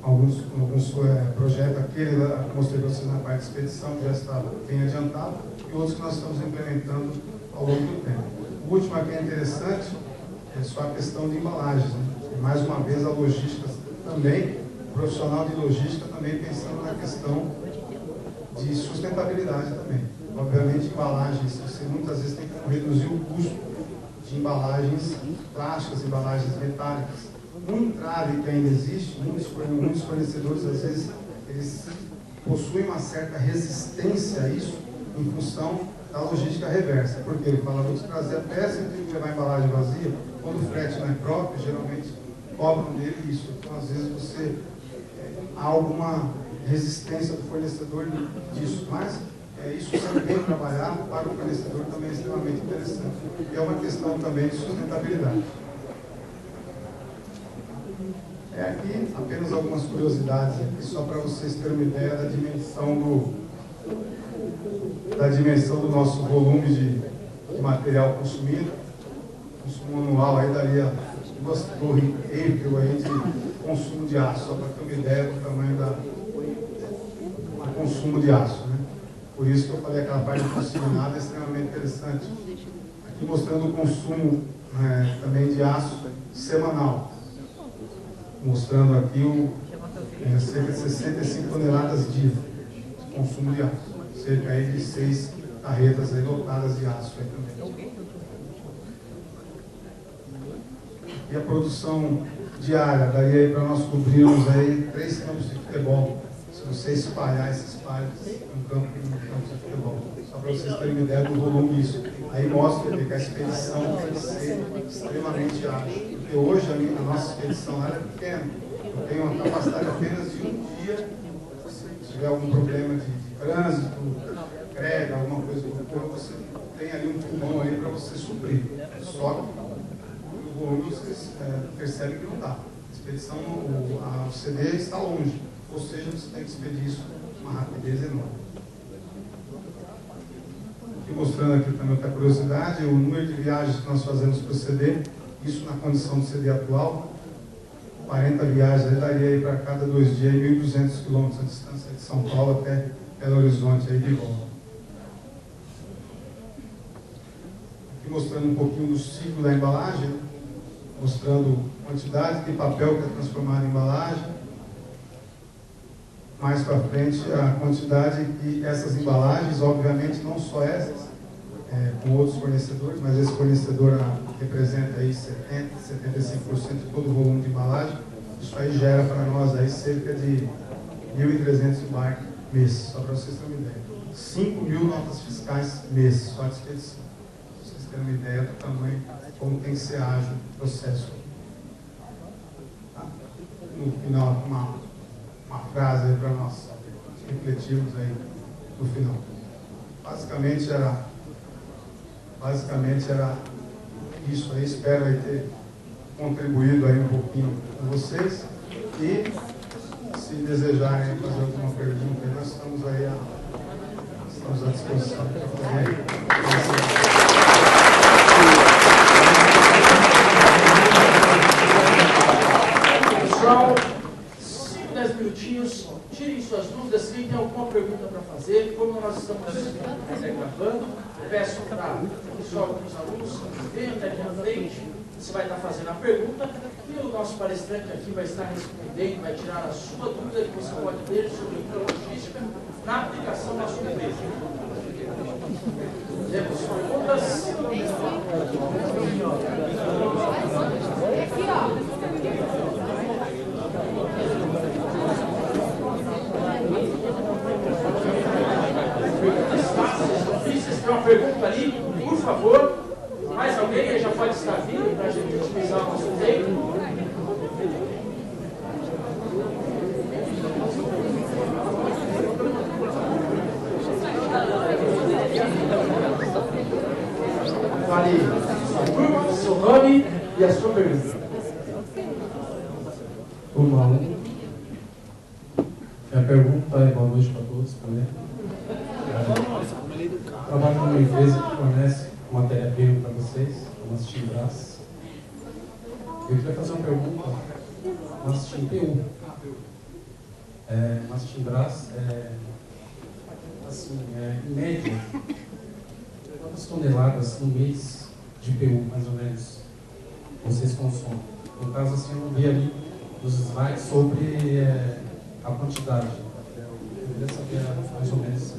alguns projetos, aquele lá que mostrei para vocês na parte de expedição, que já está bem adiantado, e outros que nós estamos implementando ao longo do tempo. O último aqui é interessante, é só a questão de embalagens, né? E mais uma vez a logística também, o profissional de logística também pensando na questão de sustentabilidade também. Obviamente, embalagens, você muitas vezes tem que reduzir o custo de embalagens plásticas, embalagens metálicas. Um entrave que ainda existe, muitos fornecedores, às vezes, eles possuem uma certa resistência a isso em função da logística reversa. Porque ele fala, vou te trazer a peça e tem que levar a embalagem vazia. Quando o frete não é próprio, geralmente cobram dele isso. Então, às vezes, há alguma resistência do fornecedor disso. Mas isso sempre bem trabalhado para o fornecedor também é extremamente interessante. E é uma questão também de sustentabilidade. Aqui apenas algumas curiosidades aqui, só para vocês terem uma ideia da dimensão do nosso volume de material consumido. O consumo anual aí daria 2 torres Eiffel aí de consumo de aço, só para ter uma ideia do tamanho do consumo de aço, né? Por isso que eu falei aquela parte consignada é extremamente interessante. Aqui mostrando o consumo também de aço semanal. Mostrando aqui cerca de 65 toneladas de consumo de aço. Cerca aí de 6 carretas aí lotadas de aço aí também. E a produção diária daria aí para nós cobrirmos aí 3 campos de futebol. Se você espalhar esses palhos no campo de futebol. Só para vocês terem uma ideia do volume disso. Aí mostra que a expedição tem que ser extremamente ágil. Porque hoje a nossa expedição lá é pequena. Eu tenho uma capacidade apenas de um dia. Se tiver algum problema de trânsito, greve, alguma coisa do corpo, você tem ali um pulmão aí para você suprir. Só que o volume vocês percebem que não dá. A expedição, o CD está longe. Ou seja, você tem que expedir isso com uma rapidez enorme. Aqui mostrando aqui também outra curiosidade, o número de viagens que nós fazemos para o CD, isso na condição do CD atual, 40 viagens, aí daria aí para cada 2 dias 1.200 quilômetros a distância de São Paulo até Belo Horizonte, aí de volta. Aqui mostrando um pouquinho do ciclo da embalagem, mostrando a quantidade de papel que é transformado em embalagem. Mais para frente, a quantidade que essas embalagens, obviamente não só essas, com outros fornecedores, mas esse fornecedor representa aí 70%, 75% de todo o volume de embalagem. Isso aí gera para nós aí cerca de 1.300 embarques mês, só para vocês terem uma ideia. 5.000 notas fiscais mês, só de expedição. Para vocês terem uma ideia do tamanho, como tem que ser ágil o processo. Tá? No final, uma frase aí para nós refletirmos aí no final. Basicamente era isso aí. Espero aí ter contribuído aí um pouquinho com vocês. E se desejarem fazer alguma pergunta, nós estamos aí à disposição para fazer. Pessoal, 5, 10 minutinhos, tirem suas dúvidas. Quem tem alguma pergunta para fazer, como nós estamos gravando, peço para o pessoal, para os alunos, venham até aqui na frente. Você vai estar fazendo a pergunta e o nosso palestrante aqui vai estar respondendo, vai tirar a sua dúvida que você pode ter sobre logística na aplicação da sua empresa. Temos perguntas? Se tem uma pergunta ali, por favor. Mais alguém já pode estar vindo para a gente utilizar o nosso tempo. Fale sua turma, seu nome e a sua pergunta. Turma 1. Minha pergunta é boa noite para todos também. Trabalho numa empresa que fornece matéria-prima para vocês, umas timbraças. Eu queria fazer uma pergunta. Nós tínhamos PU. Mastinbras, assim, em média, quantas toneladas no mês de PU, mais ou menos, vocês consomem? No caso, assim, eu não vi ali nos slides sobre a quantidade. Eu queria saber mais ou menos.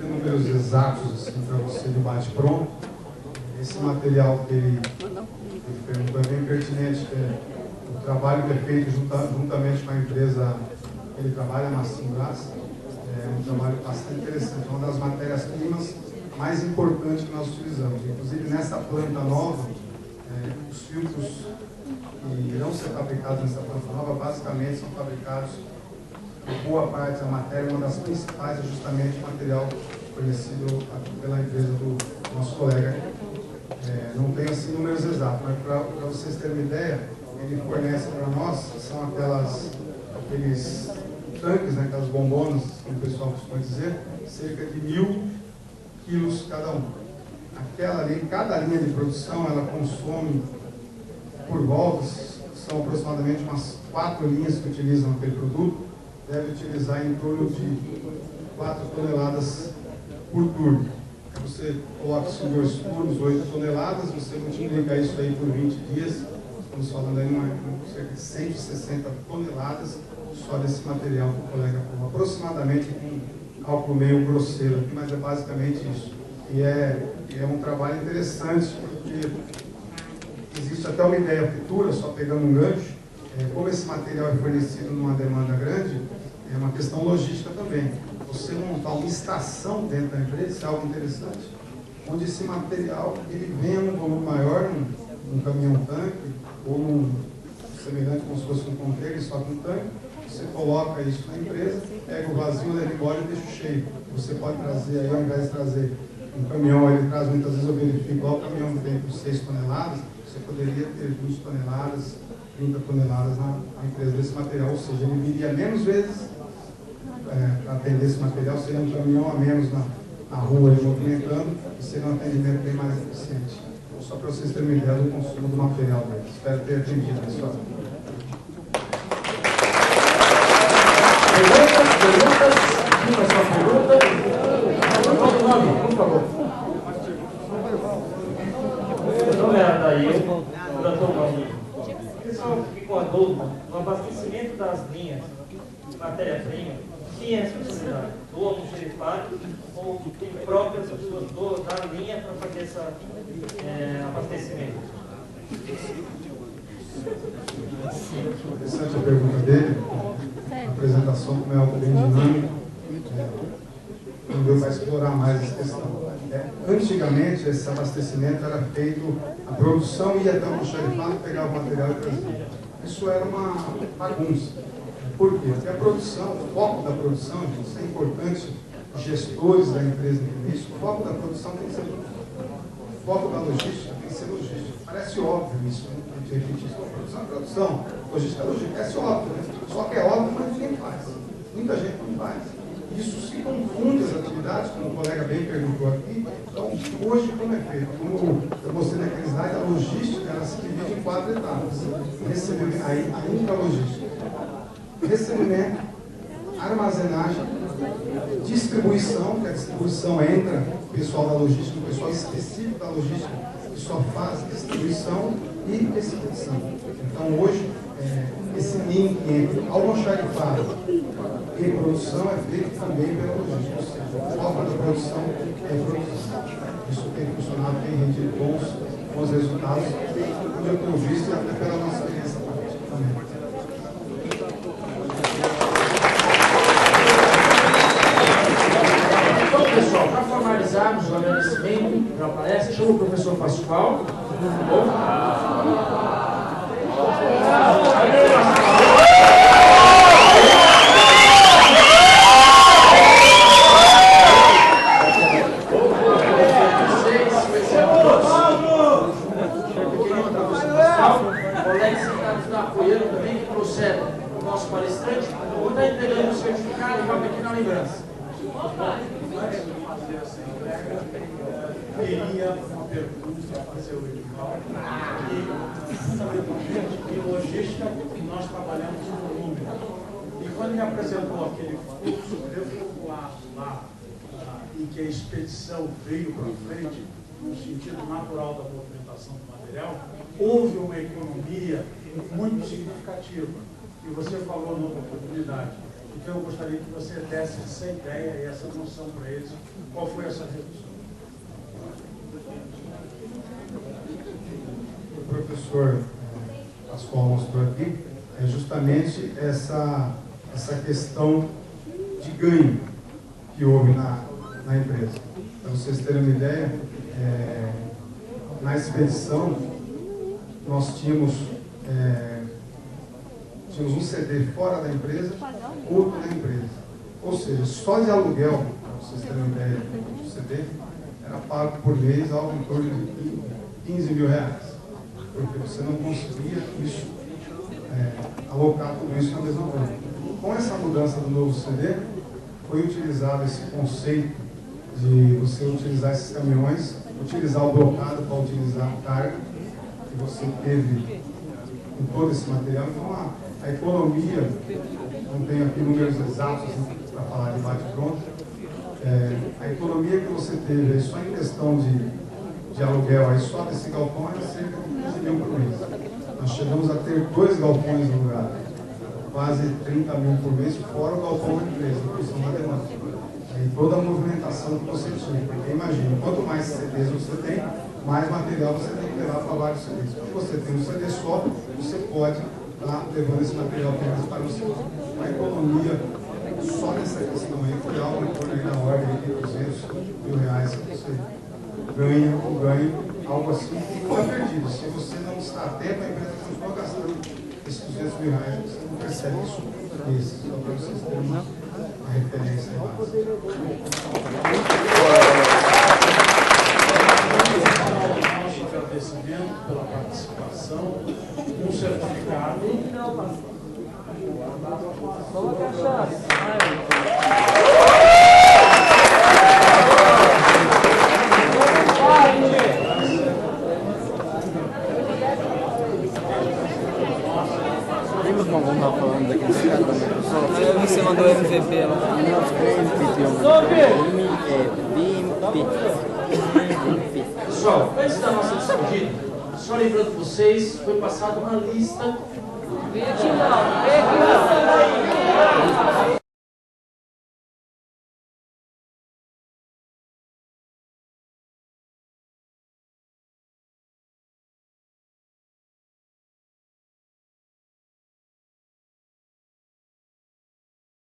Números exatos assim, para você do bate-pronto. Esse material que ele perguntou é bem pertinente, que é o trabalho que é feito juntamente com a empresa que ele trabalha, a Mastinbras, é um trabalho bastante interessante, uma das matérias-primas mais importantes que nós utilizamos. Inclusive, nessa planta nova, os filtros que irão ser fabricados nessa planta nova, basicamente são fabricados, boa parte da matéria, uma das principais é justamente o material fornecido pela empresa do nosso colega. Não tenho assim números exatos, mas para vocês terem uma ideia, ele fornece para nós, são aqueles tanques, né, aquelas bombonas, como o pessoal costuma dizer, cerca de 1.000 quilos cada um. Cada linha de produção, ela consome por volta, são aproximadamente umas 4 linhas que utilizam aquele produto, deve utilizar em torno de 4 toneladas por turno. Você coloca isso em 2 turnos, 8 toneladas, você multiplica isso aí por 20 dias, estamos falando aí de cerca de 160 toneladas só desse material que o colega falou, aproximadamente com um cálculo meio grosseiro aqui, mas é basicamente isso. E é um trabalho interessante, porque existe até uma ideia futura, só pegando um gancho, como esse material é fornecido numa demanda grande, é uma questão logística também. Você montar uma estação dentro da empresa, isso é algo interessante, onde esse material ele venha num volume maior, num caminhão-tanque, ou num semelhante como se fosse um container, só com um tanque, você coloca isso na empresa, pega o vazio, leva embora e deixa cheio. Você pode trazer aí, ao invés de trazer um caminhão, ele traz muitas vezes, eu verifico, o caminhão vem com 6 toneladas, você poderia ter 20 toneladas, 30 toneladas na empresa desse material, ou seja, ele viria menos vezes para atender esse material, seria um caminhão a menos na rua movimentando e seria um atendimento bem mais eficiente. Então, só para vocês terem uma ideia do consumo do material dele. Espero ter atendido a história. Perguntas? Uma só pergunta. Qual o nome, por favor? Meu nome é Adair, doutor Marinho. O pessoal ficou com a dúvida no abastecimento das linhas de matéria-prima. Quem é a responsabilidade? Do almoxarifado ou tem próprias pessoas da linha para fazer esse abastecimento? Interessante a pergunta dele. A apresentação, como é algo bem dinâmico, não deu para explorar mais essa questão. Antigamente, esse abastecimento era feito, a produção ia até o almoxarifado, pegava o material e trazia. Isso era uma bagunça. Por quê? Porque a produção, o foco da produção, isso é importante, os gestores da empresa entendem isso, o foco da produção tem que ser o foco da logística tem que ser logística. Parece óbvio isso, né? A gente repete isso, produção é produção, logística é logística, parece óbvio, né? Só que é óbvio, mas ninguém faz. Muita gente não faz. Isso se confunde as atividades, como o colega bem perguntou aqui. Então, hoje, como é feito? Como eu mostrei naquele slide, a logística ela se divide em 4 etapas. Recebimento, aí a intralogística. Recebimento, armazenagem, distribuição, que a distribuição entra o pessoal da logística, o pessoal específico da logística, que só faz distribuição e expedição. Então, hoje, esse link entre almoxarifado e produção é feito também pela logística, ou seja, a forma da produção é produção. Isso tem funcionado, tem rendido bons resultados, onde eu tenho visto e até pela nossa experiência prática também. Então, pessoal, para formalizarmos o agradecimento da palestra, chamo o professor Pascoal. Colegas sentados na apoiando também, que trouxeram o nosso palestrante, vou estar entregando o certificado e uma pequena lembrança. Teria uma pergunta a fazer o Edivaldo. fundamentalmente em logística e nós trabalhamos com número. E quando me apresentou aquele fluxo irregular lá, em que a expedição veio para frente, no sentido natural da movimentação do material, houve uma economia muito significativa. E você falou numa oportunidade. Então eu gostaria que você desse essa ideia e essa noção para eles. Qual foi essa redução? O professor Pascoal mostrou aqui é justamente essa questão de ganho que houve na empresa. Para vocês terem uma ideia, na expedição nós tínhamos um CD fora da empresa, outro na empresa. Ou seja, só de aluguel, para vocês terem uma ideia do CD, era pago por mês algo em torno de 15 mil reais. Porque você não conseguia isso, alocar tudo isso na mesma coisa. Com essa mudança do novo CD, foi utilizado esse conceito de você utilizar esses caminhões, utilizar o blocado para utilizar a carga que você teve com todo esse material. Então, a economia, não tenho aqui números exatos para falar de bate-pronto, a economia que você teve aí só em questão de aluguel, aí só desse galpão era cerca de 15 mil por mês. Nós chegamos a ter 2 galpões no lugar, quase 30 mil por mês, fora o galpão da empresa, a produção da demanda. E toda a movimentação que você tinha, porque imagina, quanto mais CDs você tem, mais material você tem que levar para vários CDs. Quando você tem um CD só, você pode estar levando esse material apenas para o seu. A economia, só nessa questão aí, foi algo em torno aí na ordem de 200 mil reais que você ganha, algo assim, que não é perdido. Se você não está atento, a empresa continua gastando esses 200 mil reais, você não percebe isso. Só para vocês terem uma referência básica. Nosso agradecimento pela participação, um certificado. Toma cachaça. Lembra como eu estava falando daqueles caras da Microsoft? Aí você mandou MVP lá. Pessoal, antes da nossa despedida, só lembrando vocês, foi passada uma lista. Vem aqui não.